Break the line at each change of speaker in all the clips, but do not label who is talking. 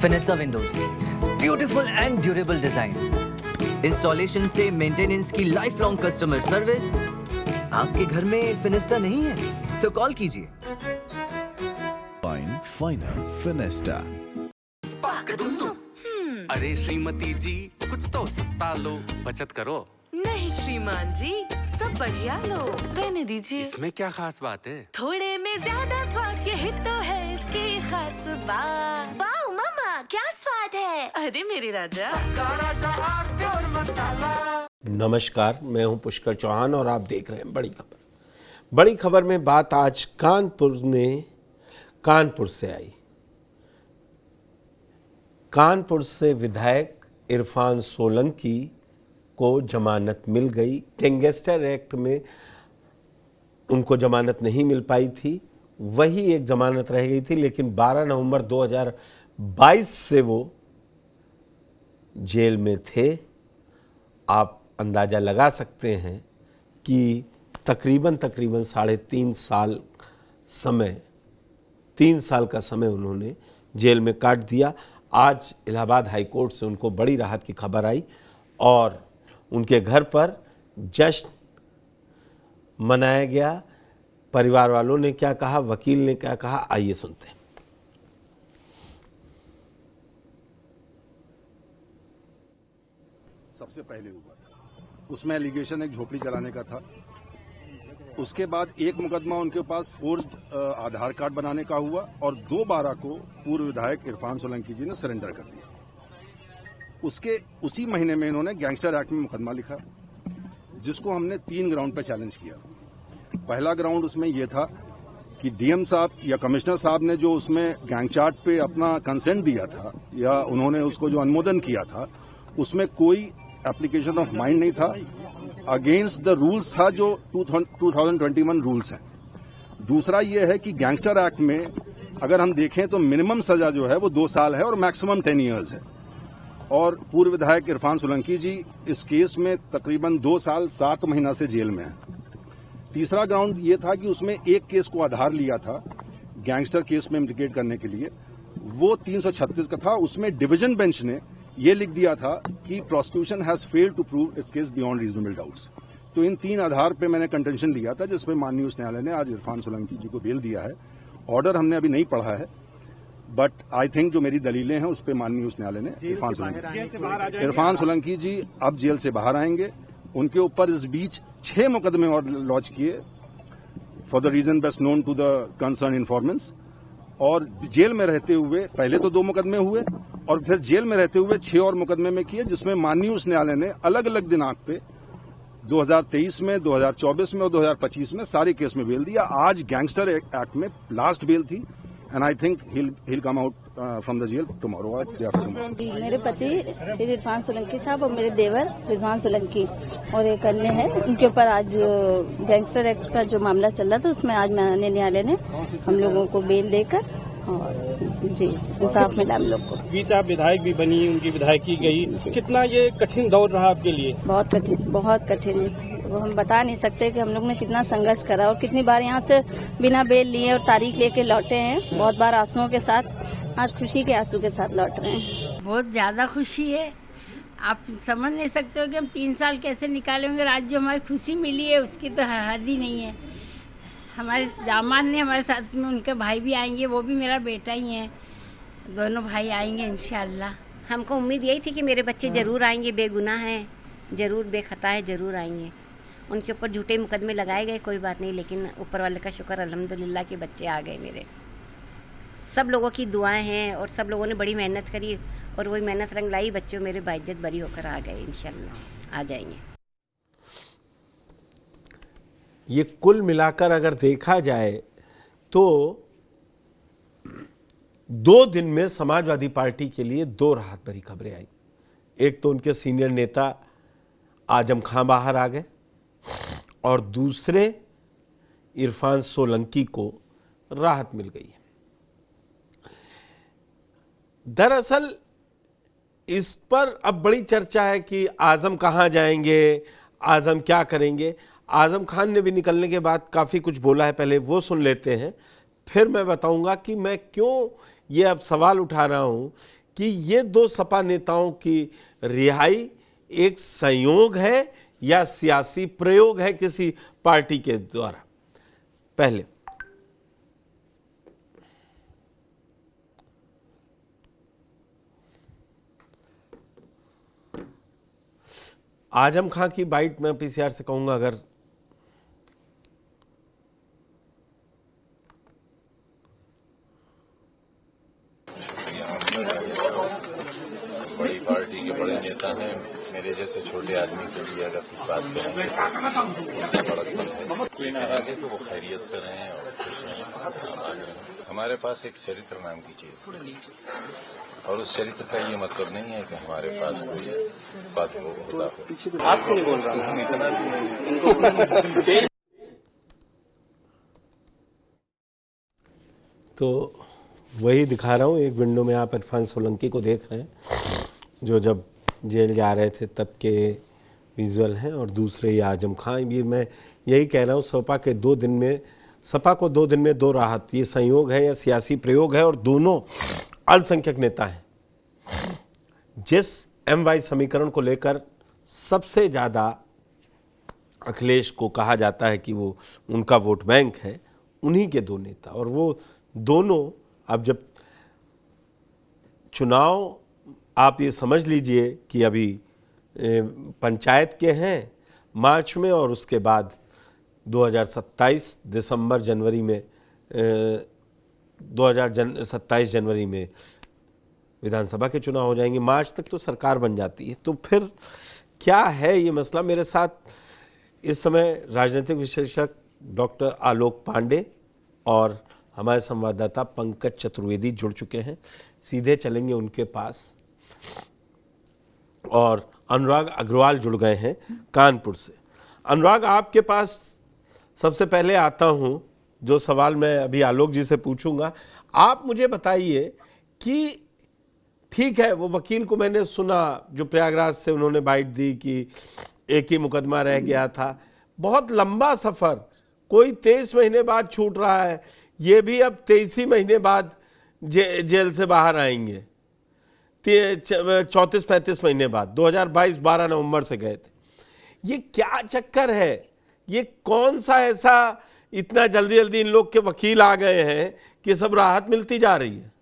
फिनिस्टा windows, beautiful and durable designs, installation से maintenance की life long customer service. आपके घर में फिनिस्टा नहीं है तो कॉल कीजिए।
फाइनल फिनिस्टा।
अरे श्रीमती जी, कुछ तो सस्ता लो, बचत करो।
नहीं श्रीमान जी, सब बढ़िया लो, रहने दीजिए।
इसमें क्या खास बात है?
थोड़े में ज्यादा स्वाद, यही तो है इसकी खास बात।
वाओ मम्मा, क्या स्वाद है।
अरे मेरे राजा।
नमस्कार, मैं हूं पुष्कर चौहान और आप देख रहे हैं बड़ी खबर। बड़ी खबर में बात आज कानपुर से आई। कानपुर से विधायक इरफान सोलंकी को जमानत मिल गई। गैंगस्टर एक्ट में उनको जमानत नहीं मिल पाई थी, वही एक जमानत रह गई थी, लेकिन 12 नवंबर 2022 से वो जेल में थे। आप अंदाज़ा लगा सकते हैं कि तकरीबन 3 साल का समय उन्होंने जेल में काट दिया। आज इलाहाबाद हाई कोर्ट से उनको बड़ी राहत की खबर आई और उनके घर पर जश्न मनाया गया। परिवार वालों ने क्या कहा, वकील ने क्या कहा, आइए सुनते हैं।
सबसे पहले हुआ उसमें एलिगेशन एक झोपड़ी चलाने का था। उसके बाद एक मुकदमा उनके पास फोर्स्ड आधार कार्ड बनाने का हुआ और 2/12 को पूर्व विधायक इरफान सोलंकी जी ने सरेंडर कर दिया। उसी महीने में इन्होंने गैंगस्टर एक्ट में मुकदमा लिखा, जिसको हमने 3 ग्राउंड पे चैलेंज किया। पहला ग्राउंड उसमें यह था कि डीएम साहब या कमिश्नर साहब ने जो उसमें गैंग चार्ट पे अपना कंसेंट दिया था या उन्होंने उसको जो अनुमोदन किया था, उसमें कोई एप्लीकेशन ऑफ माइंड नहीं था, अगेंस्ट द रूल्स था जो 2021 रूल्स हैं। दूसरा यह है कि गैंगस्टर एक्ट में अगर हम देखें तो मिनिमम सजा जो है वो 2 साल है और मैक्सिमम 10 ईयर्स है। और पूर्व विधायक इरफान सोलंकी जी इस केस में तकरीबन 2 साल 7 महीना से जेल में है। तीसरा ग्राउंड ये था कि उसमें एक केस को आधार लिया था गैंगस्टर केस में इम्प्लीकेट करने के लिए, वो 336 का था। उसमें डिवीजन बेंच ने ये लिख दिया था कि prosecution has failed to prove its case beyond reasonable doubts. तो इन 3 आधार पे मैंने कंटेंशन लिया था, जिसपे माननीय उच्च न्यायालय ने आज इरफान सोलंकी जी को बेल दिया है। ऑर्डर हमने अभी नहीं पढ़ा है, बट आई थिंक जो मेरी दलीलें हैं उस पर माननीय उच्च न्यायालय ने इरफान सोलंकी जी अब जेल से बाहर आएंगे। उनके ऊपर इस बीच 6 मुकदमे और लॉन्च किए for the reason best known to the concern informants. और जेल में रहते हुए पहले तो 2 मुकदमे हुए और फिर जेल में रहते हुए 6 और मुकदमे में किए, जिसमें माननीय उच्च न्यायालय ने अलग अलग दिनांक पे 2023 में, 2024 में और 2025 में सारे केस में बेल दिया। आज गैंगस्टर एक्ट में लास्ट बेल थी and I think he'll come out from the jail tomorrow or day after tomorrow।
मेरे पति श्री इरफान सोलंकी साहब और मेरे देवर रिजवान सोलंकी और एक अन्य है, उनके ऊपर आज गैंगस्टर एक्ट का जो मामला चल रहा था उसमें आज माननीय न्यायालय ने हम लोगों को बेल देकर और जी इंसाफ मिला हम लोग को।
बीच आप विधायक भी बनी, उनकी विधायकी गई, कितना ये कठिन दौर रहा आपके लिए? बहुत कठिन। वो हम बता नहीं सकते कि हम लोग ने कितना संघर्ष करा और कितनी बार यहाँ से बिना बेल लिए और तारीख लेके लौटे हैं। बहुत बार आंसुओं के साथ, आज खुशी के आंसू के साथ लौट रहे हैं।
बहुत ज्यादा खुशी है, आप समझ नहीं सकते हो कि हम 3 साल कैसे निकालेंगे। आज जो हमारी खुशी मिली है उसकी तो हद ही नहीं है। हमारे दामाद ने हमारे साथ में, उनके भाई भी आएंगे, वो भी मेरा बेटा ही है, दोनों भाई आएंगे इंशाल्लाह।
हमको उम्मीद यही थी कि मेरे बच्चे जरूर आएंगे, बेगुनाह हैं, जरूर बेखता है, जरूर आएंगे। उनके ऊपर झूठे मुकदमे लगाए गए, कोई बात नहीं, लेकिन ऊपर वाले का शुक्र अल्हम्दुलिल्लाह कि बच्चे आ गए मेरे। सब लोगों की दुआएं हैं और सब लोगों ने बड़ी मेहनत करी और वही मेहनत रंग लाई। बच्चों मेरे बाइज्जत बरी होकर आ गए, इंशाल्लाह आ जाएंगे।
ये कुल मिलाकर अगर देखा जाए तो 2 दिन में समाजवादी पार्टी के लिए 2 राहत भरी खबरें आई। एक तो उनके सीनियर नेता आजम खां बाहर आ गए और दूसरे इरफान सोलंकी को राहत मिल गई। दरअसल इस पर अब बड़ी चर्चा है कि आजम कहाँ जाएंगे, आजम क्या करेंगे। आजम खान ने भी निकलने के बाद काफ़ी कुछ बोला है, पहले वो सुन लेते हैं, फिर मैं बताऊंगा कि मैं क्यों ये अब सवाल उठा रहा हूँ कि ये दो सपा नेताओं की रिहाई एक संयोग है या सियासी प्रयोग है किसी पार्टी के द्वारा। पहले आजम खां की बाइट मैं पीसीआर से कहूंगा, अगर
बड़ी पार्टी के बड़े नेता हैं, मेरे जैसे छोटे आदमी के लिए अगर कुछ बात करें आगे तो वो खैरियत से रहें और खुश रहें। हमारे पास एक चरित्र नाम की चीज है और उस चरित्र का ये मतलब नहीं है कि हमारे पास कोई बात होता हो।
आपसे नहीं बोल रहा हूँ,
इतना भी नहीं।
तो वही दिखा रहा हूँ, एक विंडो में आप इरफान सोलंकी को देख रहे हैं जो जब जेल जा रहे थे तब के विजुअल हैं, और दूसरे ये आजम खां। ये मैं यही कह रहा हूँ, सपा को 2 दिन में 2 राहत, ये संयोग है या सियासी प्रयोग है, और दोनों अल्पसंख्यक नेता हैं। जिस MY समीकरण को लेकर सबसे ज़्यादा अखिलेश को कहा जाता है कि वो उनका वोट बैंक है, उन्हीं के 2 नेता, और वो दोनों अब जब चुनाव, आप ये समझ लीजिए कि अभी पंचायत के हैं मार्च में, और उसके बाद 2027 दिसंबर जनवरी में 2027 जनवरी में विधानसभा के चुनाव हो जाएंगे। मार्च तक तो सरकार बन जाती है। तो फिर क्या है ये मसला। मेरे साथ इस समय राजनीतिक विश्लेषक डॉक्टर आलोक पांडे और हमारे संवाददाता पंकज चतुर्वेदी जुड़ चुके हैं। सीधे चलेंगे उनके पास। और अनुराग अग्रवाल जुड़ गए हैं कानपुर से। अनुराग, आपके पास सबसे पहले आता हूं, जो सवाल मैं अभी आलोक जी से पूछूंगा। आप मुझे बताइए कि ठीक है, वो वकील को मैंने सुना जो प्रयागराज से उन्होंने बाइट दी कि एक ही मुकदमा रह गया था। बहुत लंबा सफ़र, कोई 23 महीने बाद छूट रहा है, ये भी अब 23 ही महीने बाद जेल से बाहर आएंगे। 34-35 महीने बाद 2022 12 नवंबर से गए थे। ये क्या चक्कर है? ये कौन सा ऐसा इतना जल्दी जल्दी इन लोग के वकील आ गए हैं कि सब राहत मिलती जा रही है?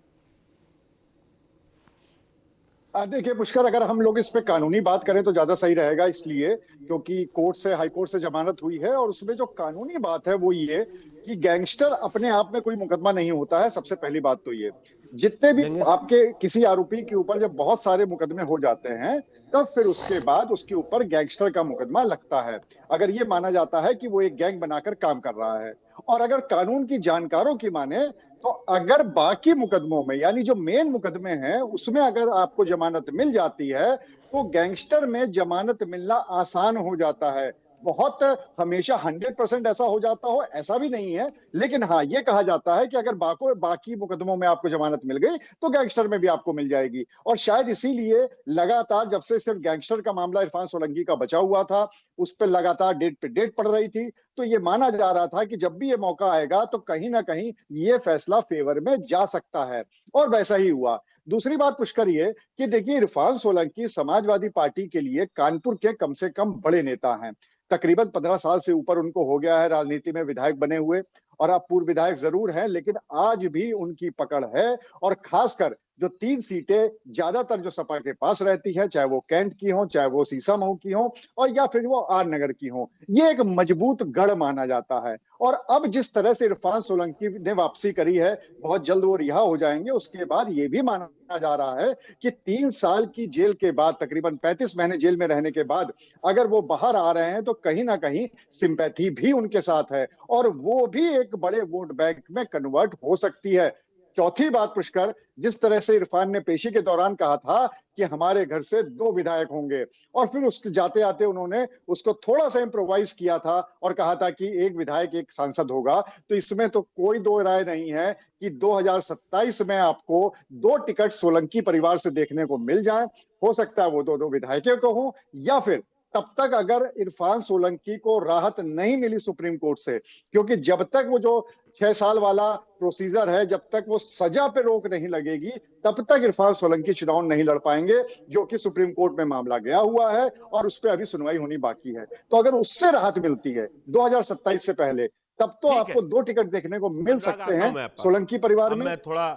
देखिए पुष्कर, अगर हम लोग इस पे कानूनी बात करें तो ज्यादा सही रहेगा, इसलिए क्योंकि कोर्ट से, हाई कोर्ट से जमानत हुई है, और उसमें जो कानूनी बात है वो ये कि गैंगस्टर अपने आप में कोई मुकदमा नहीं होता है। सबसे पहली बात तो ये, जितने भी आपके किसी आरोपी के ऊपर जब बहुत सारे मुकदमे हो जाते हैं तब फिर उसके बाद उसके ऊपर गैंगस्टर का मुकदमा लगता है, अगर ये माना जाता है कि वो एक गैंग बनाकर काम कर रहा है। और अगर कानून की जानकारों की माने तो अगर बाकी मुकदमों में, यानी जो मेन मुकदमे हैं उसमें अगर आपको जमानत मिल जाती है तो गैंगस्टर में जमानत मिलना आसान हो जाता है। बहुत हमेशा 100% ऐसा हो जाता हो ऐसा भी नहीं है, लेकिन हाँ ये कहा जाता है कि अगर बाकी मुकदमों में आपको जमानत मिल गई तो गैंगस्टर में भी आपको मिल जाएगी। और शायद इसीलिए लगातार जब से सिर्फ गैंगस्टर का मामला इरफान सोलंकी का बचा हुआ था, उस पर लगातार डेट पे डेट पड़ रही थी, तो ये माना जा रहा था कि जब भी ये मौका आएगा तो कहीं ना कहीं ये फैसला फेवर में जा सकता है, और वैसा ही हुआ। दूसरी बात पुष्कर ये कि देखिए, इरफान सोलंकी समाजवादी पार्टी के लिए कानपुर के कम से कम बड़े नेता हैं। तकरीबन 15 साल से ऊपर उनको हो गया है राजनीति में विधायक बने हुए, और आप पूर्व विधायक जरूर हैं लेकिन आज भी उनकी पकड़ है। और खासकर जो 3 सीटें ज्यादातर जो सपा के पास रहती है, चाहे वो कैंट की हो, चाहे वो सीसामऊ की हो, और या फिर वो आर नगर की हो, ये एक मजबूत गढ़ माना जाता है। और अब जिस तरह से इरफान सोलंकी ने वापसी करी है, बहुत जल्द वो रिहा हो जाएंगे। उसके बाद ये भी माना जा रहा है कि 3 साल की जेल के बाद, तकरीबन 35 महीने जेल में रहने के बाद अगर वो बाहर आ रहे हैं तो कहीं ना कहीं सिंपैथी भी उनके साथ है, और वो भी एक बड़े वोट बैंक में कन्वर्ट हो सकती है। चौथी बात पुष्कर, जिस तरह से इरफान ने पेशी के दौरान कहा था कि हमारे घर से 2 विधायक होंगे, और फिर उसके जाते आते उन्होंने उसको थोड़ा सा इम्प्रोवाइज किया था और कहा था कि 1 विधायक 1 सांसद होगा, तो इसमें तो कोई दो राय नहीं है कि 2027 में आपको 2 टिकट सोलंकी परिवार से देखने को मिल जाए। हो सकता है वो 2 विधायकों को हो, या फिर तब तक अगर इरफान सोलंकी को राहत नहीं मिली सुप्रीम कोर्ट से, क्योंकि जब तक वो जो 6 साल वाला प्रोसीजर है, जब तक वो सजा पे रोक नहीं लगेगी, तब तक इरफान सोलंकी चुनाव नहीं लड़ पाएंगे, जो कि सुप्रीम कोर्ट में मामला गया हुआ है और उस पर अभी सुनवाई होनी बाकी है। तो अगर उससे राहत मिलती है 2027 से पहले, तब तो आपको 2 टिकट देखने को मिल सकते हैं सोलंकी परिवार में।
मैं थोड़ा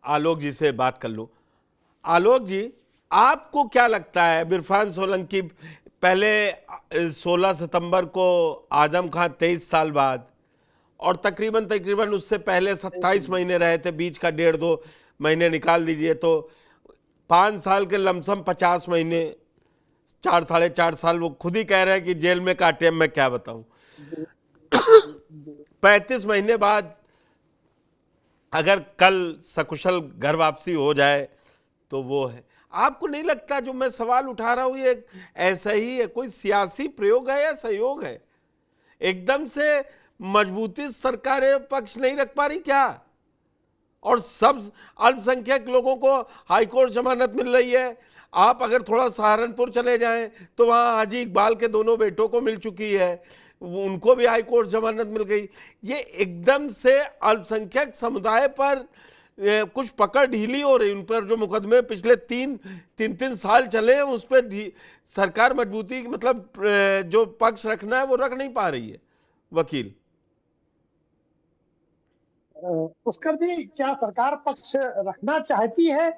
आलोक जी से बात कर लूं। आलोक जी, आपको क्या लगता है, इरफान सोलंकी पहले 16 सितंबर को आजम खान 23 साल बाद, और तकरीबन उससे पहले 27 महीने रहे थे, बीच का 1.5-2 महीने निकाल दीजिए तो 5 साल के लमसम 50 महीने, 4-4.5 साल वो खुद ही कह रहे हैं कि जेल में काटे, मैं क्या बताऊं। 35 महीने बाद अगर कल सकुशल घर वापसी हो जाए तो वो है। आपको नहीं लगता जो मैं सवाल उठा रहा हूं ये ऐसा ही है, कोई सियासी प्रयोग है या सहयोग है? एकदम से मजबूती सरकारें पक्ष नहीं रख पा रही क्या? और सब अल्पसंख्यक लोगों को हाईकोर्ट जमानत मिल रही है। आप अगर थोड़ा सहारनपुर चले जाएं तो वहां हाजी इकबाल के दोनों बेटों को मिल चुकी है, उनको भी हाईकोर्ट जमानत मिल गई। ये एकदम से अल्पसंख्यक समुदाय पर कुछ पकड़ ढीली हो रही, उन पर जो मुकदमे पिछले 3 साल चले हैं उस पर सरकार मजबूती, मतलब जो पक्ष रखना है वो रख नहीं पा रही है। वकील
पुष्कर जी, क्या सरकार पक्ष रखना चाहती है?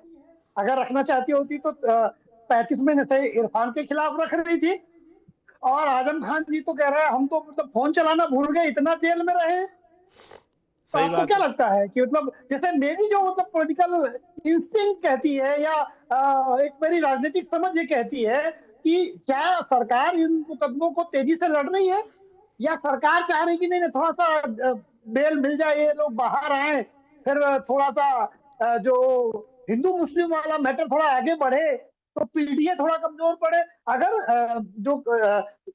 अगर रखना चाहती होती तो 35 महीने से इरफान के खिलाफ रख रही थी, और आजम खान जी तो कह रहे हैं हम तो मतलब फोन चलाना भूल गए, इतना जेल में रहे। तो आपको क्या लगता है कि मतलब जैसे मेरी जो मतलब पॉलिटिकल इंस्टिंक्ट कहती है या एक मेरी राजनीतिक समझ ये कहती है कि क्या सरकार इन मुकदमों को तेजी से लड़ रही है, या सरकार चाह रही कि नहीं थोड़ा सा बेल मिल जाए, ये लोग बाहर आए, फिर थोड़ा सा जो हिंदू मुस्लिम वाला मैटर थोड़ा आगे बढ़े तो पीडीए थोड़ा कमजोर पड़े। अगर जो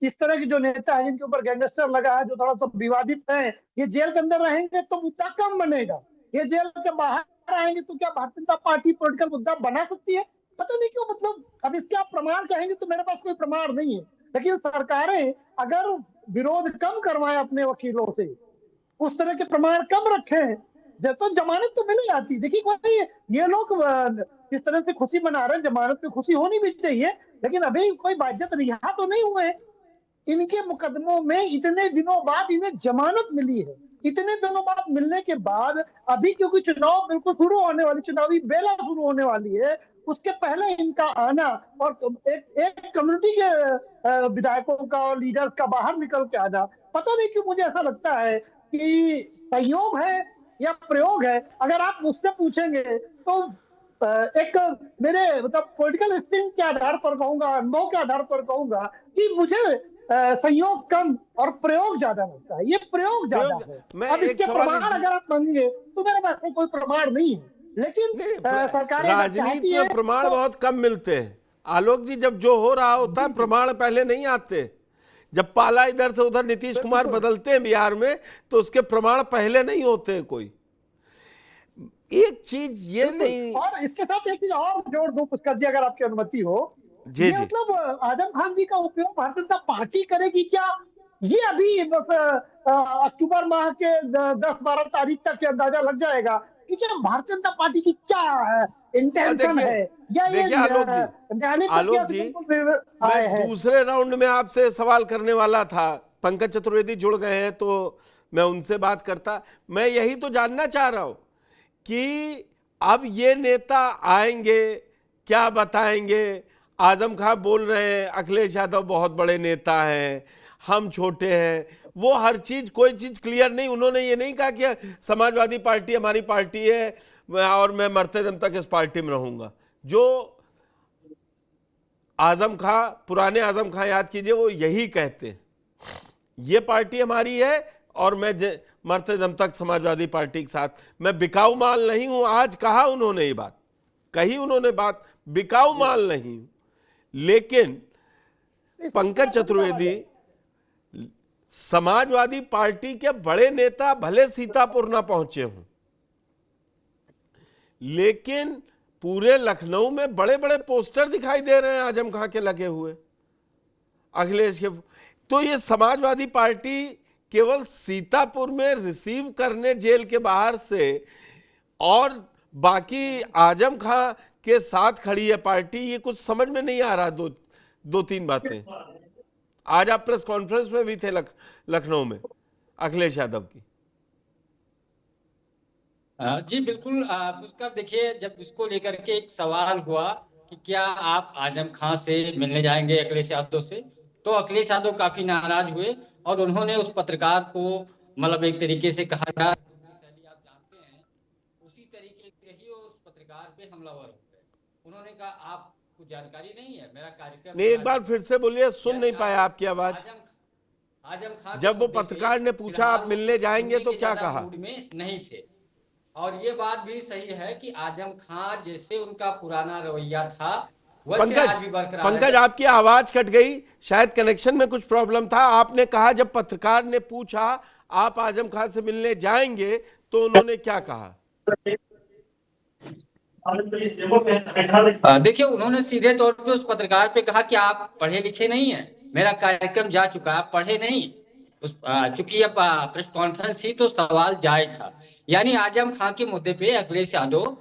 इस तरह के जो नेता है जिनके ऊपर गैंगस्टर लगा है, जो थोड़ा सा विवादित है, ये जेल के अंदर रहेंगे तो मुद्दा कम बनेगा। ये जेल के बाहर आएंगे तो क्या भारतीय जनता पार्टी पॉलिटिकल मुद्दा बना सकती है? पता नहीं क्यों, मतलब अब इसके आप प्रमाण चाहेंगे तो मेरे पास कोई प्रमाण नहीं है, लेकिन सरकारें अगर विरोध कम करवाएं अपने वकीलों से, उस तरह के प्रमाण कम रखें, तो जमानत तो मिल जाती। देखिए कोई ये लोग जिस तरह से खुशी मना रहे हैं, जमानत पे खुशी होनी भी चाहिए, लेकिन अभी कोई बाध्यता रिहा तो नहीं हुए। इनके मुकदमों में इतने दिनों बाद इन्हें जमानत मिली है, इतने दिनों बाद मिलने के बाद अभी क्योंकि चुनाव बिल्कुल शुरू होने वाली, चुनावी बेला शुरू होने वाली है, उसके पहले इनका आना और एक कम्युनिटी के विधायकों का और लीडर्स का बाहर निकल के आना, पता नहीं क्यों मुझे ऐसा लगता है कि संयोग है या प्रयोग है। अगर आप मुझसे पूछेंगे तो एक मेरे मतलब पॉलिटिकल इंस्टिंक्ट के आधार पर कहूंगा, अनुभव के आधार पर कहूंगा कि मुझे संयोग कम और प्रयोग ज्यादा लगता है। ये प्रयोग ज्यादा है। अब इसके प्रमाण अगर आप मांगेंगे तो मेरे पास कोई प्रमाण नहीं है, लेकिन सरकार
राजनीति में प्रमाण बहुत कम मिलते हैं। आलोक जी, जब जो हो रहा होता है प्रमाण पहले नहीं आते। जब पाला इधर से उधर नीतीश कुमार बदलते हैं बिहार में तो उसके प्रमाण पहले नहीं होते हैं कोई। एक चीज ये नहीं,
और इसके साथ एक चीज और जोड़ दूं पुष्कर जी, अगर आपकी अनुमति हो।
जी जी।
मतलब आजम खान जी का उपयोग भारतीय जनता पार्टी करेगी क्या, ये अभी बस अक्टूबर माह के 10-12 तारीख तक अंदाजा लग जाएगा कि क्या भारतीय जनता पार्टी की क्या इंटेंशन है।
देखिए आलोक जी, मैं दूसरे राउंड में आपसे सवाल करने वाला था, पंकज चतुर्वेदी जुड़ गए हैं तो मैं उनसे बात करता। मैं यही तो जानना चाह रहा हूं कि अब ये नेता आएंगे क्या बताएंगे। आजम खान बोल रहे हैं अखिलेश यादव बहुत बड़े नेता हैं, हम छोटे हैं, वो हर चीज कोई चीज क्लियर नहीं। उन्होंने ये नहीं कहा कि समाजवादी पार्टी हमारी पार्टी है और मैं मरते दम तक इस पार्टी में रहूंगा। जो आजम खान, पुराने आजम खान याद कीजिए, वो यही कहते हैं ये पार्टी हमारी है और मैं मरते दम तक समाजवादी पार्टी के साथ, मैं बिकाऊ माल नहीं हूं। आज कहा उन्होंने ये बात, कही उन्होंने बात, बिकाऊ माल नहीं हूं। लेकिन पंकज चतुर्वेदी समाजवादी पार्टी के बड़े नेता भले सीतापुर ना पहुंचे हों, लेकिन पूरे लखनऊ में बड़े बड़े पोस्टर दिखाई दे रहे हैं आजम खान के लगे हुए। अखिलेश के, तो ये समाजवादी पार्टी केवल सीतापुर में रिसीव करने जेल के बाहर से और बाकी आजम खां के साथ खड़ी है पार्टी, ये कुछ समझ में नहीं आ रहा। दो तीन बातें आज आप प्रेस कॉन्फ्रेंस में भी थे लखनऊ में अखिलेश यादव की।
जी बिल्कुल पुष्कर, देखिए जब इसको लेकर के एक सवाल हुआ कि क्या आप आजम खां से मिलने जाएंगे अखिलेश यादव से, तो अखिलेश यादव काफी नाराज हुए और उन्होंने उस पत्रकार को मतलब एक तरीके से कहा जाए आप जानते हैं उसी तरीके से ही उस पत्रकार पे हमलावर हो गए। उन्होंने कहा आपको जानकारी नहीं है मेरा कार्यक्रम।
नहीं, एक बार फिर से बोलिए, सुन नहीं पाया आपकी आवाज।
आजम खां
जब वो पत्रकार ने पूछा आप मिलने जाएंगे तो क्या कहा?
में नहीं थे। और ये बात भी सही है कि आजम खां जैसे उनका पुराना रवैया था वैसे आज भी बरकरार है।
पंकज आपकी आवाज कट गई, शायद कनेक्शन में कुछ प्रॉब्लम था। आपने कहा जब पत्रकार ने पूछा आप आजम खां से मिलने जाएंगे तो उन्होंने क्या कहा?
देखिए उन्होंने सीधे तौर पे उस पत्रकार पे कहा कि आप पढ़े लिखे नहीं है, मेरा कार्यक्रम जा चुका, आप पढ़े नहीं। चूंकि अब प्रेस कॉन्फ्रेंस ही तो सवाल जायज था। यानी आजम खां के मुद्दे पे अखिलेश यादव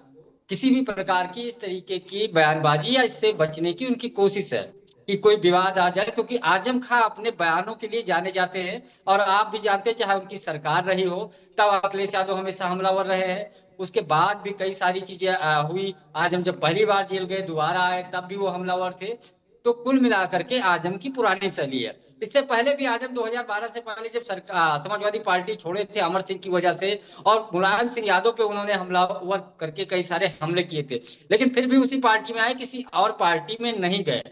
किसी भी प्रकार की इस तरीके की बयानबाजी या इससे बचने की उनकी कोशिश है कि कोई विवाद आ जाए, क्योंकि आजम खां अपने बयानों के लिए जाने जाते हैं और आप भी जानते हैं चाहे उनकी सरकार रही हो तब अखिलेश यादव हमेशा हमलावर रहे हैं। उसके बाद भी कई सारी चीजें हुई। आजम जब पहली बार जेल गए दोबारा आए तब भी वो हमलावर थे। तो कुल मिलाकर के आजम की पुरानी शैली है। इससे पहले भी आजम 2012 से पहले जब समाजवादी पार्टी छोड़े थे अमर सिंह की वजह से और मुलायम सिंह यादव पे उन्होंने हमलावर करके कई सारे हमले किए थे, लेकिन फिर भी उसी पार्टी में आए, किसी और पार्टी में नहीं गए।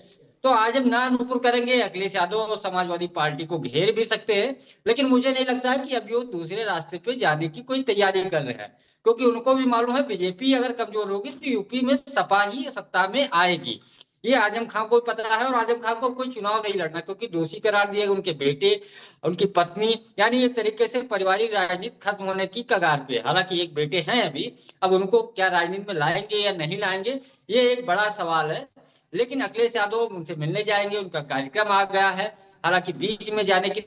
तो आजम ना नुपुर करेंगे, अखिलेश यादव और समाजवादी पार्टी को घेर भी सकते हैं, लेकिन मुझे नहीं लगता है कि अभी वो दूसरे रास्ते पे जाने की कोई तैयारी कर रहे हैं, क्योंकि उनको भी मालूम है बीजेपी अगर कमजोर होगी तो यूपी में सपा ही सत्ता में आएगी। ये आजम खां को पता है और आजम खां को कोई चुनाव नहीं लड़ना, क्योंकि दोषी करार दिए उनके बेटे, उनकी पत्नी, यानी एक तरीके से पारिवारिक राजनीति खत्म होने की कगार पे। हालांकि एक बेटे हैं अभी, अब उनको क्या राजनीति में लाएंगे या नहीं लाएंगे ये एक बड़ा सवाल है। लेकिन अखिलेश यादव उनसे मिलने जाएंगे, उनका कार्यक्रम आ गया है। हालांकि बीच में जाने की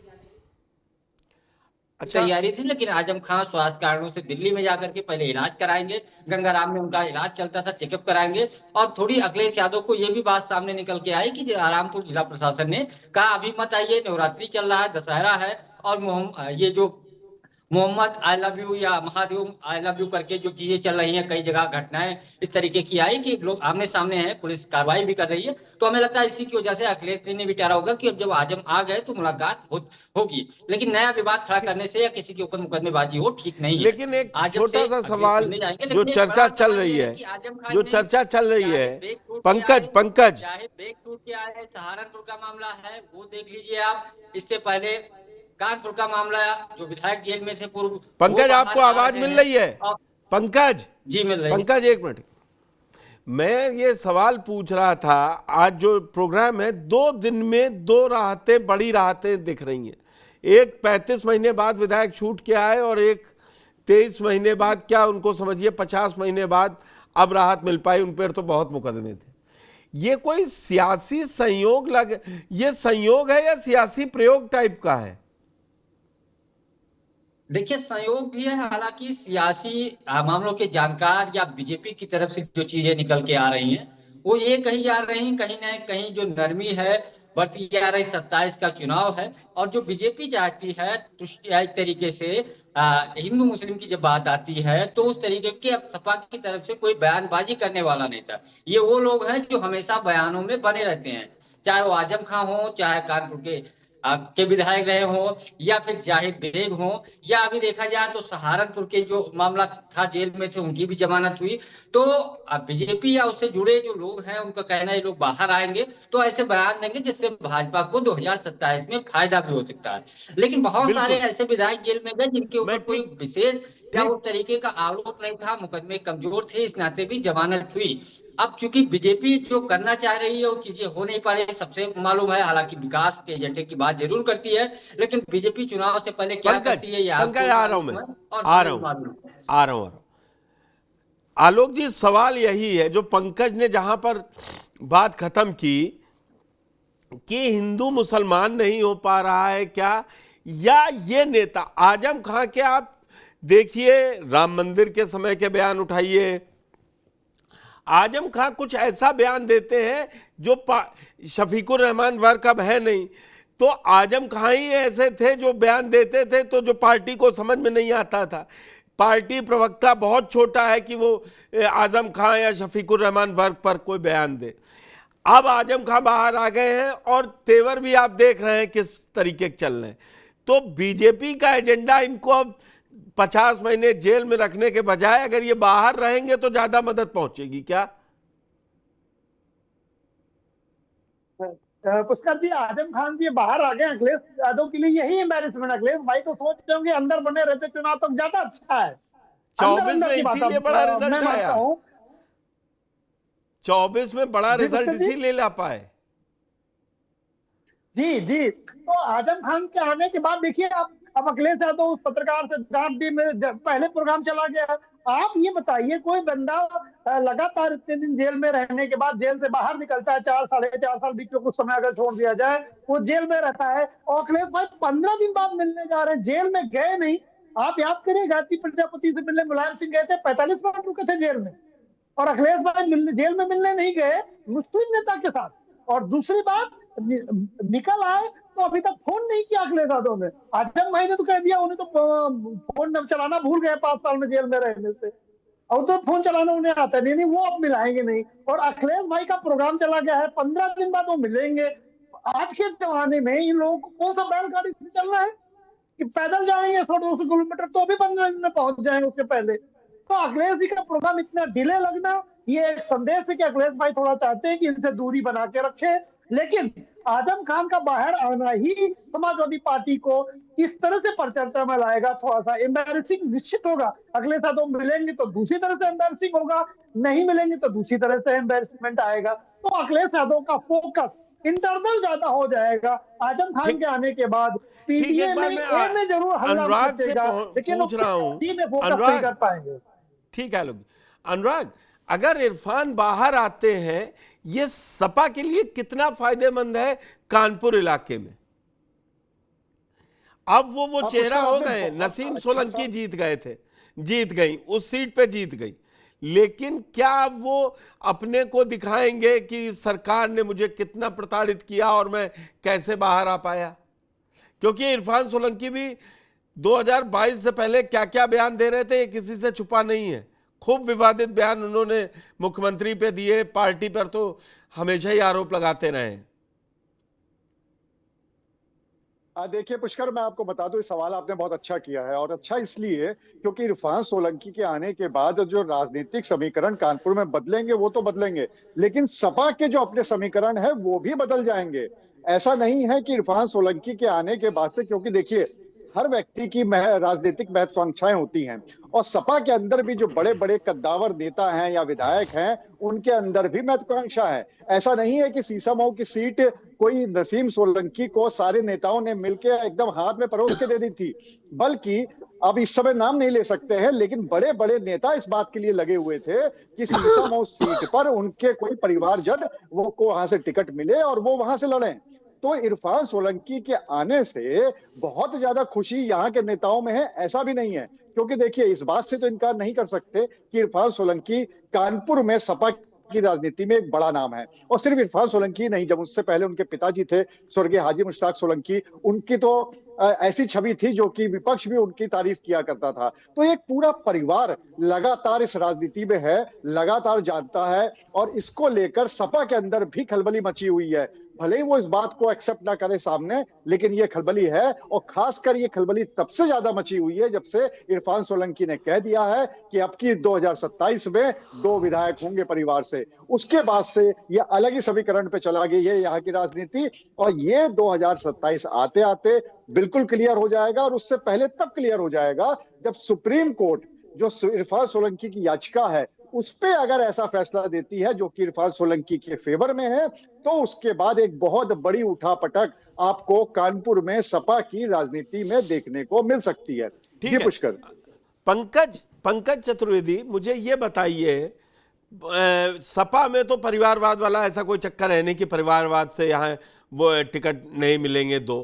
तैयारी थी, लेकिन आजम खां स्वास्थ्य कारणों से दिल्ली में जाकर के पहले इलाज कराएंगे। गंगाराम में उनका इलाज चलता था, चेकअप कराएंगे। और थोड़ी अखिलेश यादव को ये भी बात सामने निकल के आई कि आरामपुर जिला प्रशासन ने कहा अभी मत आइए, नवरात्रि चल रहा है, दशहरा है और ये जो मोहम्मद आई लव यू या महादेव आई लव यू करके जो चीजें चल रही हैं, कई जगह घटनाएं इस तरीके की आई कि लोग आमने सामने हैं, पुलिस कार्रवाई भी कर रही है। तो हमें लगता है इसी की वजह से अखिलेश ने भी टारा होगा कि अब जब आजम आ गए तो मुलाकात होगी, लेकिन नया विवाद खड़ा करने से या किसी के ऊपर मुकदमेबाजी हो ठीक नहीं है।
लेकिन एक छोटा सा सवाल जो चर्चा चल रही है, पंकज
चाहे बेग टूट के आए, सहारनपुर का मामला है वो देख लीजिए आप, इससे पहले कानपुर का मामला जो विधायक जेल में थे पूर्व।
पंकज आपको आवाज मिल रही है? पंकज
जी मिल रही है।
पंकज एक मिनट, मैं ये सवाल पूछ रहा था, आज जो प्रोग्राम है 2 दिन में 2 राहतें, बड़ी राहतें दिख रही हैं। एक 35 महीने बाद विधायक छूट के आए और एक 23 महीने बाद, क्या उनको समझिए 50 महीने बाद अब राहत मिल पाई। उन पर तो बहुत मुकदमे थे। ये कोई सियासी संयोग ये संयोग है या सियासी प्रयोग टाइप का है?
देखिए संयोग भी है, हालांकि सियासी मामलों के जानकार या बीजेपी की तरफ से जो चीजें निकल के आ रही हैं वो ये कही जा रही हैं, कहीं ना कहीं जो नरमी है बरती जा रही 27 का चुनाव है और जो बीजेपी चाहती है एक तरीके से हिंदू मुस्लिम की जब बात आती है तो उस तरीके के अब सपा की तरफ से कोई बयानबाजी करने वाला नहीं था। ये वो लोग हैं जो हमेशा बयानों में बने रहते हैं, चाहे वो आजम खां हो, चाहे कानपुर के विधायक रहे हो या फिर जाहिद बेग हो, या अभी देखा जाए तो सहारनपुर के जो मामला था जेल में थे उनकी भी जमानत हुई। तो बीजेपी या उससे जुड़े जो लोग हैं उनका कहना है लोग बाहर आएंगे तो ऐसे बयान देंगे जिससे भाजपा को 2027 में फायदा भी हो सकता है। लेकिन बहुत सारे ऐसे विधायक जेल में गए जिनके ऊपर कोई विशेष या उस तरीके का आरोप नहीं था, मुकदमे कमजोर थे, इस नाते भी जमानत हुई। अब चूंकि बीजेपी जो करना चाह रही है वो चीजें हो नहीं पा रही, सबसे मालूम है। हालांकि विकास के एजेंडे की बात जरूर करती है, लेकिन बीजेपी चुनाव से पहले क्या करती है
आ रहा हूं आलोक जी, सवाल यही है जो पंकज ने जहां पर बात खत्म की कि हिंदू मुसलमान नहीं हो पा रहा है क्या, या ये नेता आजम खां के आप देखिए राम मंदिर के समय के बयान उठाइए, आजम खां कुछ ऐसा बयान देते हैं जो शफीकुर रहमान वर्क अब है नहीं, तो आजम खां ही ऐसे थे जो बयान देते थे तो जो पार्टी को समझ में नहीं आता था। पार्टी प्रवक्ता बहुत छोटा है कि वो आजम खां या शफीकुर रहमान वर्क पर कोई बयान दे। अब आजम खां बाहर आ गए हैं और तेवर भी आप देख रहे हैं किस तरीके के चल रहे हैं। तो बीजेपी का एजेंडा इनको अब 50 महीने जेल में रखने के बजाय अगर ये बाहर रहेंगे तो ज्यादा मदद पहुंचेगी क्या?
पुष्कर जी, आजम खान जी बाहर आ गए, अखिलेश यादव के लिए यही एम्बैरेसमेंट। अखिलेश भाई तो सोच रहे होंगे अंदर बने रहते चुनाव तो ज्यादा अच्छा है।
24 में इसीलिए बड़ा रिजल्ट आया, 24 में बड़ा रिजल्ट इसीलिए ला पाए।
जी जी, तो आजम खान के आने के बाद देखिए अब अखिलेश यादव उस पत्रकार से डांट दी, मेरे पहले प्रोग्राम चला गया। आप ये बताइए, कोई बंदा लगातार इतने दिन जेल में रहने के बाद जेल से बाहर निकलता है, 4 साढ़े 4 साल बीच में कुछ समय अगर छोड़ दिया जाए, वो जेल में रहता है, और अखिलेश भाई 15 दिन बाद मिलने जा रहे हैं, जेल में गए नहीं। आप याद करिए, गायत्री प्रजापति से मिलने मुलायम सिंह गए थे, 45 मिनट रुके थे जेल में, और अखिलेश भाई जेल में मिलने नहीं गए मुस्लिम नेता के साथ। और दूसरी बात, निकल आए तो अभी तक फोन नहीं किया अखिलेश यादव ने। आजम भाई ने तो कह दिया उन्हें तो फोन चलाना भूल गए 5 साल में जेल में रहने से, और तो फोन चलाना उन्हें आता नहीं, वो अब मिलाएंगे नहीं। और अखिलेश भाई का प्रोग्राम चला गया है, 15 दिन बाद वो मिलेंगे। आज के जमाने में इन लोगों को कौन सा बैलगाड़ी से चलना है कि पैदल जाएंगे 100-200 किलोमीटर, तो अभी 15 दिन में पहुंच जाएंगे उसके पहले। तो अखिलेश जी का प्रोग्राम इतना डिले लगना, ये एक संदेश है कि अखिलेश भाई थोड़ा चाहते हैं कि इनसे दूरी बना के रखे। लेकिन आजम खान का बाहर आना ही समाजवादी पार्टी को इस तरह से परिचर्चा में लाएगा, थोड़ा सा एम्बैरेसिंग निश्चित होगा। अखिलेश यादव मिलेंगे तो दूसरी तरह से एम्बैरेसिंग होगा, नहीं मिलेंगे तो दूसरी तरह से एम्बैरेसमेंट आएगा। तो अखिलेश यादव का फोकस इंटरनल ज्यादा हो जाएगा आजम खान के आने के बाद। पीटीए में जरूर
अनुराग से पूछ रहा हूं,
अनुराग कर पाएंगे।
ठीक है लोग, अनुराग, अगर इरफान बाहर आते हैं, ये सपा के लिए कितना फायदेमंद है कानपुर इलाके में? अब वो चेहरा हो गए, नसीम सोलंकी जीत गए थे, जीत गई, उस सीट पे जीत गई, लेकिन क्या वो अपने को दिखाएंगे कि सरकार ने मुझे कितना प्रताड़ित किया और मैं कैसे बाहर आ पाया? क्योंकि इरफान सोलंकी भी 2022 से पहले क्या क्या बयान दे रहे थे, ये किसी से छुपा नहीं है। खूब विवादित बयान उन्होंने मुख्यमंत्री पे दिए, पार्टी पर तो हमेशा ही आरोप लगाते रहे।
देखिए पुष्कर, मैं आपको बता दूं, इस सवाल आपने बहुत अच्छा किया है, और अच्छा इसलिए क्योंकि इरफान सोलंकी के आने के बाद जो राजनीतिक समीकरण कानपुर में बदलेंगे वो तो बदलेंगे, लेकिन सपा के जो अपने समीकरण है वो भी बदल जाएंगे। ऐसा नहीं है कि इरफान सोलंकी के आने के बाद से, क्योंकि देखिए हर व्यक्ति की राजनीतिक महत्वाकांक्षाएं होती हैं, और सपा के अंदर भी जो बड़े बड़े कद्दावर नेता हैं या विधायक हैं, उनके अंदर भी महत्वाकांक्षा है। ऐसा नहीं है कि सीसामऊ की सीट कोई नसीम सोलंकी को सारे नेताओं ने मिलकर एकदम हाथ में परोस के दे दी थी, बल्कि अब इस समय नाम नहीं ले सकते हैं, लेकिन बड़े बड़े नेता इस बात के लिए लगे हुए थे कि सीसामऊ सीट पर उनके कोई परिवारजन वो को वहां से टिकट मिले और वो वहां से लड़ें। तो इरफान सोलंकी के आने से बहुत ज्यादा खुशी यहाँ के नेताओं में है, ऐसा भी नहीं है, क्योंकि देखिए इस बात से तो इनकार नहीं कर सकते कि इरफान सोलंकी कानपुर में सपा की राजनीति में एक बड़ा नाम है। और सिर्फ इरफान सोलंकी नहीं, जब उससे पहले उनके पिताजी थे स्वर्गीय हाजी मुश्ताक सोलंकी, उनकी तो ऐसी छवि थी जो कि विपक्ष भी उनकी तारीफ किया करता था। तो एक पूरा परिवार लगातार इस राजनीति में है, लगातार जानता है, और इसको लेकर सपा के अंदर भी खलबली मची हुई है। भले ही वो इस बात को एक्सेप्ट ना करे सामने, लेकिन ये खलबली है, और खासकर ये खलबली तब से ज्यादा मची हुई है जब से इरफान सोलंकी ने कह दिया है कि अब की 2027 में 2 विधायक होंगे परिवार से। उसके बाद से ये अलग ही समीकरण पे चला गई है यहाँ की राजनीति, और ये 2027 आते आते बिल्कुल क्लियर हो जाएगा, और उससे पहले तब क्लियर हो जाएगा जब सुप्रीम कोर्ट जो इरफान सोलंकी की याचिका है उस पे अगर ऐसा फैसला देती है जो कि इरफान सोलंकी के फेवर में है, तो उसके बाद एक बहुत बड़ी उठापटक आपको कानपुर में सपा की राजनीति में देखने को मिल सकती है।
ठीक है पुष्कर। पंकज चतुर्वेदी, मुझे ये बताइए, सपा में तो परिवारवाद वाला ऐसा कोई चक्कर है नहीं कि परिवारवाद से यहाँ वो टिकट नहीं मिलेंगे दो।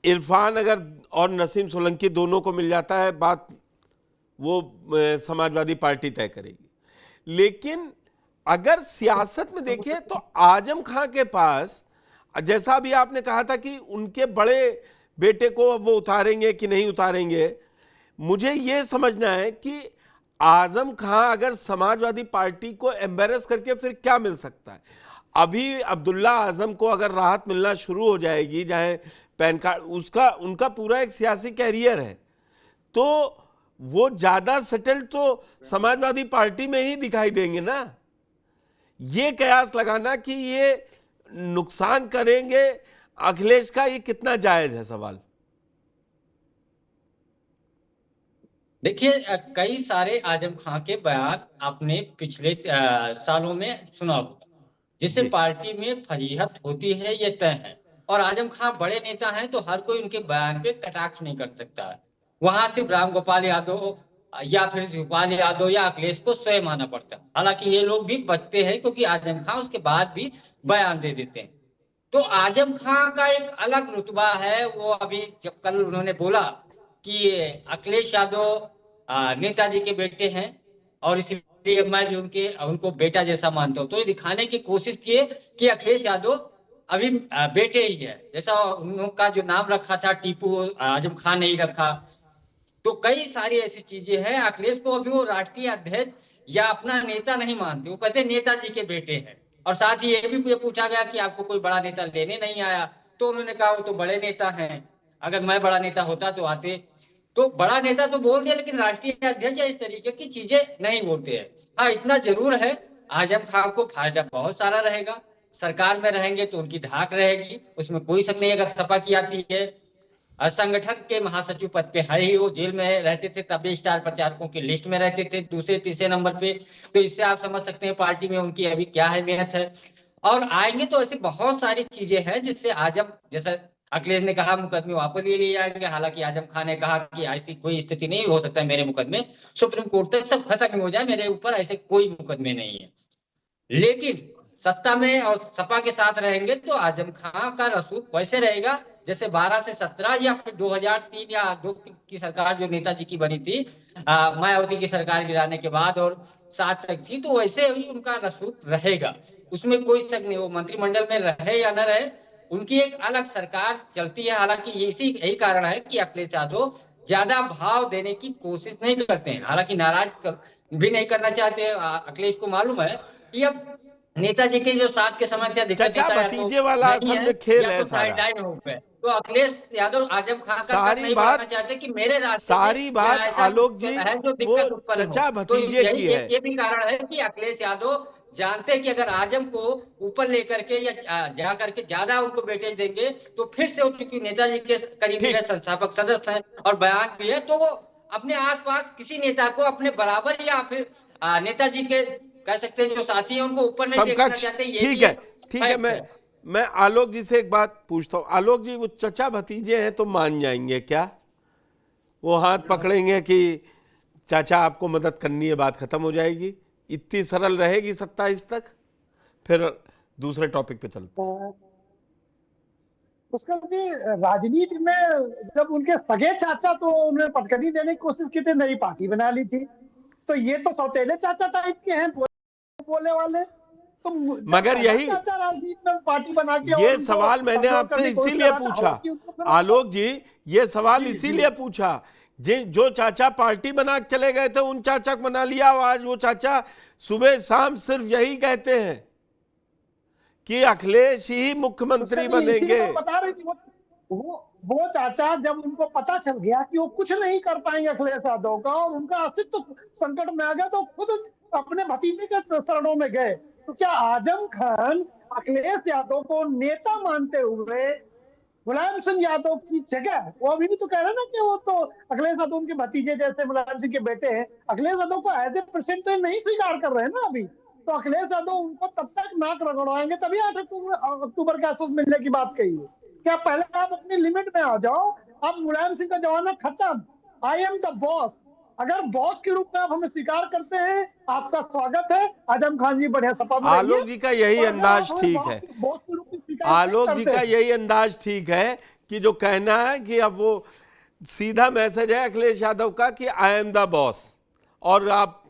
इरफान अगर और नसीम सोलंकी दोनों को मिल जाता है, बात वो समाजवादी पार्टी तय करेगी। लेकिन अगर सियासत में देखें तो आजम खां के पास, जैसा भी आपने कहा था कि उनके बड़े बेटे को वो उतारेंगे कि नहीं उतारेंगे, मुझे ये समझना है कि आजम खां अगर समाजवादी पार्टी को एम्बेरस करके फिर क्या मिल सकता है। अभी अब्दुल्ला आजम को अगर राहत मिलना शुरू हो जाएगी, जहाँ पैन कार्ड, उसका उनका पूरा एक सियासी कैरियर है, तो वो ज़्यादा सेटल्ड तो समाजवादी पार्टी में ही दिखाई देंगे ना। ये कयास लगाना कि ये नुकसान करेंगे अखिलेश का, ये कितना जायज है सवाल?
देखिए, कई सारे आजम खां के बयान आपने पिछले सालों में सुना होगा, जिससे पार्टी में फजीहत होती है, ये तय है। और आजम खां बड़े नेता हैं तो हर कोई उनके बयान पे कटाक्ष नहीं कर सकता है। वहां सिर्फ राम गोपाल यादव या फिर शिवपाल यादव या अखिलेश को स्वयं माना पड़ता है। हालांकि ये लोग भी बचते हैं क्योंकि आजम खां उसके बाद भी बयान दे देते हैं। तो आजम खां का एक अलग रुतबा है। वो अभी जब कल उन्होंने बोला कि अखिलेश यादव नेताजी के बेटे हैं और इसलिए मैं भी उनको बेटा जैसा मानता हूँ, तो ये दिखाने की कोशिश किए कि अखिलेश यादव अभी बेटे ही है, जैसा उनका जो नाम रखा था टीपू, आजम खान नहीं रखा। तो कई सारी ऐसी चीजें हैं। अखिलेश को अभी वो राष्ट्रीय अध्यक्ष या अपना नेता नहीं मानते, वो कहते नेताजी के बेटे हैं। और साथ ही ये भी पूछा गया कि आपको कोई बड़ा नेता लेने नहीं आया, तो उन्होंने कहा वो तो बड़े नेता हैं, अगर मैं बड़ा नेता होता तो आते। तो बड़ा नेता तो बोल दिया, लेकिन राष्ट्रीय अध्यक्ष या इस तरीके की चीजें नहीं बोलते हैं। हाँ, इतना जरूर है, आजम खान को फायदा बहुत सारा रहेगा। सरकार में रहेंगे तो उनकी धाक रहेगी, उसमें कोई शक नहीं। अगर सपा की आती है, संगठन के महासचिव पद पे है ही, वो जेल में रहते थे तब भी स्टार प्रचारकों की लिस्ट में रहते थे, दूसरे तीसरे नंबर पे। तो इससे आप समझ सकते हैं पार्टी में उनकी अभी क्या अहमियत है। और आएंगे तो ऐसी बहुत सारी चीजें हैं जिससे आजम, जैसा अखिलेश ने कहा मुकदमे वापस ले लिए जाएंगे। हालांकि आजम खान ने कहा कि ऐसी कोई स्थिति नहीं हो सकता है, मेरे मुकदमे सुप्रीम कोर्ट तक सब खत्म हो जाए, मेरे ऊपर ऐसे कोई मुकदमे नहीं है। लेकिन सत्ता में और सपा के साथ रहेंगे तो आजम खां का रसूख वैसे रहेगा जैसे 12 से 17 या फिर 2003 या 2 की सरकार जो नेताजी की बनी थी, मायावती की सरकार गिराने के बाद, और 7 तक थी, तो वैसे ही उनका रसूख रहेगा, उसमें कोई शक नहीं। वो मंत्रिमंडल में रहे या न रहे, उनकी एक अलग सरकार चलती है। हालांकि यही कारण है कि अखिलेश यादव ज्यादा भाव देने की कोशिश नहीं करते हैं, हालांकि नाराज भी नहीं करना चाहते। अखिलेश को मालूम है कि अब नेताजी के जो साथ के समय
भतीजे वाला असल में खेल है सारा।
तो अखिलेश यादव आजम खान का
सारी बात
चाहते कि मेरे रास्ते
सारी बात आलोक जी वो चचा भतीजे की है।
ये भी कारण है कि अखिलेश यादव जानते हैं कि अगर आजम को ऊपर लेकर के या जा करके ज्यादा उनको वेटेज देंगे तो फिर से, चूंकि नेताजी के करीबी संस्थापक सदस्य हैं और बयान भी है, तो वो अपने आसपास किसी नेता को अपने बराबर या फिर नेताजी के कह सकते हैं जो साथी हैं उनको ऊपर नहीं देखना चाहते।
ठीक है, मैं आलोक जी से एक बात पूछता हूँ। आलोक जी, वो चचा भतीजे हैं तो मान जाएंगे क्या? वो हाथ पकड़ेंगे कि चाचा आपको मदद करनी है, बात खत्म हो जाएगी? इतनी सरल रहेगी 27 तक? फिर दूसरे टॉपिक पे चलते हैं।
पुष्कर जी, राजनीति में जब उनके सगे चाचा तो उन्हें पटकनी देने की कोशिश की थी, नई पार्टी बना ली थी, तो ये तो सौतेले चाचा टाइप के हैं, बोले वाले। तो
मगर यही
राजनीति में पार्टी बना के,
ये सवाल मैंने आपसे इसीलिए पूछा आलोक जी, ये सवाल इसीलिए पूछा, जो चाचा पार्टी बना के चले गए थे उन चाचा को बना लिया। आज वो चाचा सुबह शाम सिर्फ यही कहते हैं कि अखिलेश ही मुख्यमंत्री बनेंगे।
बता रही थी वो चाचा, जब उनको पता चल गया कि वो कुछ नहीं कर पाएंगे अखिलेश यादव का और उनका अस्तित्व तो संकट में आ गया, तो खुद अपने भतीजे के शरणों में गए। तो क्या आजम खान अखिलेश यादव को नेता मानते हुए मुलायम सिंह यादव की जगह, वो अभी भी तो कह रहे हैं ना कि वो तो अखिलेश यादव उनके भतीजे जैसे मुलायम सिंह के बेटे हैं, अखिलेश यादव को एज ए प्रेसिडेंट नहीं स्वीकार कर रहे हैं ना अभी। तो अखिलेश यादव उनको तब तक नाक रगड़वाएंगे, तभी 8 अक्टूबर के आसपास मिलने की बात कही है। क्या पहले आप अपनी लिमिट में आ जाओ, अब मुलायम सिंह का जमाना खत्म, आई एम द बॉस, अगर बॉस के रूप में आप हमें स्वीकार करते हैं, आपका स्वागत है। आजम खान जी बढ़िया सपा में
आलोक जी का यही
और अगर
अंदाज
आप हमें
ठीक
बॉस
है।
बॉस के रूप में स्वीकार
आलोक
नहीं
जी
करते
का यही अंदाज ठीक है कि जो कहना है कि अब वो सीधा मैसेज है अखिलेश यादव का कि आई एम द बॉस, और आप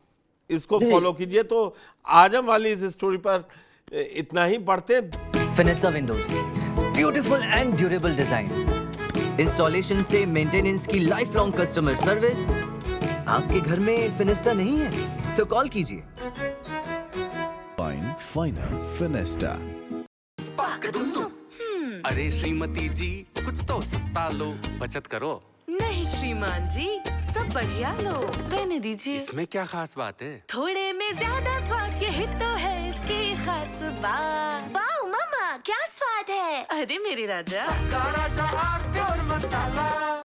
इसको फॉलो कीजिए। तो आजम वाली इस स्टोरी पर इतना ही पढ़ते।
Fenesta windows, beautiful and durable designs, installation से मेंटेनेंस की लाइफ लॉन्ग कस्टमर सर्विस। आपके घर में फिनिस्टा नहीं है तो कॉल कीजिए।
Find Finer Finesta.
अरे श्रीमती जी कुछ तो सस्ता लो, बचत करो।
नहीं श्रीमान जी, सब बढ़िया लो, रहने दीजिए।
इसमें क्या खास बात है?
थोड़े में ज्यादा स्वाद, यही तो है इसकी खास बात।
वाओ मामा, क्या स्वाद है।
अरे मेरे राजा,
मसाला